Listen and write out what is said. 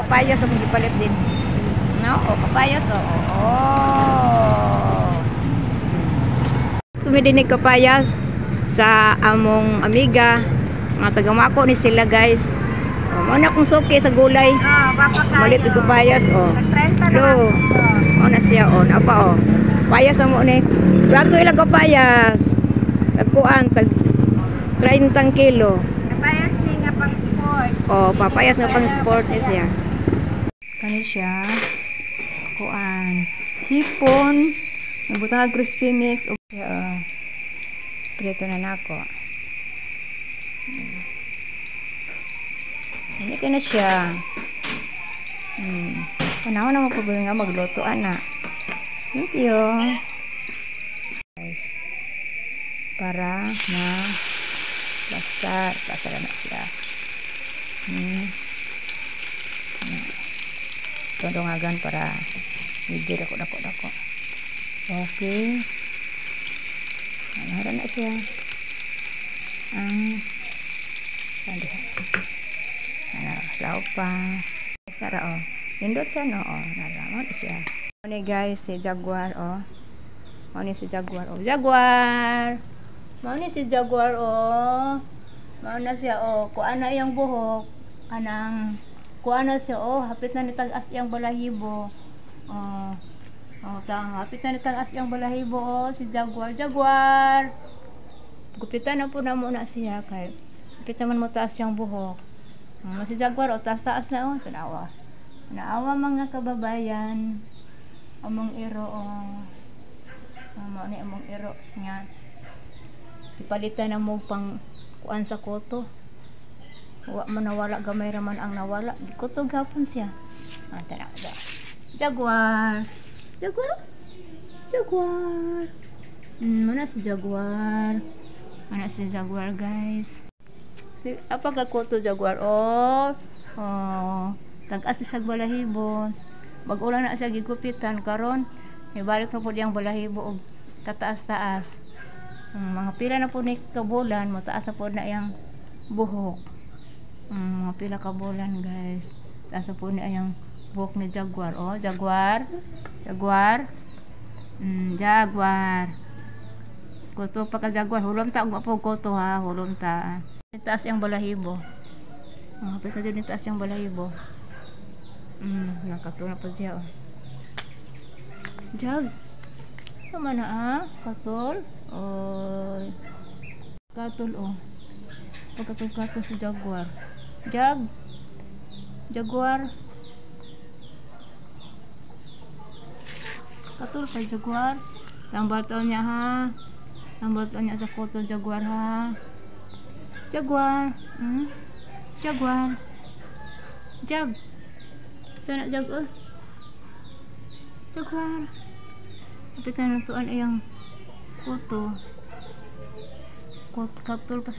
kapayas ang gipalit din. No, kapayas oh. Tumidinig kapayas sa among amiga, mga taga-mako ni sila guys. Mao na kung suki sa gulay. Malit ito kapayas do. Mao na siya napa payas amo ni. Bago ilang kapayas. Tagkuan tag 30 kilo. Papayas ni nga pang sport. Papayas nga pang sport ni siya. Kani siya. Kuan. Hipon. Nabutang crispy mix. Prito na nako. Ini ka na siya. Panahon na mapagulong nga magluto, ana. Thank you. Guys. Para na lasar na siya. Tondongagan para medyo dako. Okay. Ano na siya. Lauk pa. Tara nindot siya no nalaman siya. Ano guys si Jaguar Mao ni si Jaguar Jaguar. Mao ni si Jaguar Mao na siya kuan na iyang buhok. Kanang kuan na siya hapit na ni tag-as iyang balahibo. Hapit na ni tag-as iyang balahibo si Jaguar. Gupitan na po na muna siya kay hapit naman mo taas iyang buhok. Si Jaguar taas-taas na naawa mga kababayan among iro ni among iro nga ipalitan na mo pang kuan sa koto wa man nawala gamay raman ang nawala koto gapon siya tanaw da Jaguar mana si Jaguar guys. Apa ka koto Jaguar tag-as sa balahibo bag-ulan na siya gigupitan karon ibalik na po diyang balahibo og kataas-taas mga pila na po ni kabulan mataas na po na iyang buhok mga pila kabulan guys taas na po ni iyang buhok ni Jaguar Jaguar koto pa ka Jaguar hulom ta og po koto hulom ta taas iyang balahibo hapit na din taas iyang balahibo nakatuna pa siya Jag tama na katol katol si Jaguar Jaguar katol kay Jaguar tambal taon niya sa koto Jaguar Jaguar Jag sana Jaguar tapi kan tuan yang koto katol pas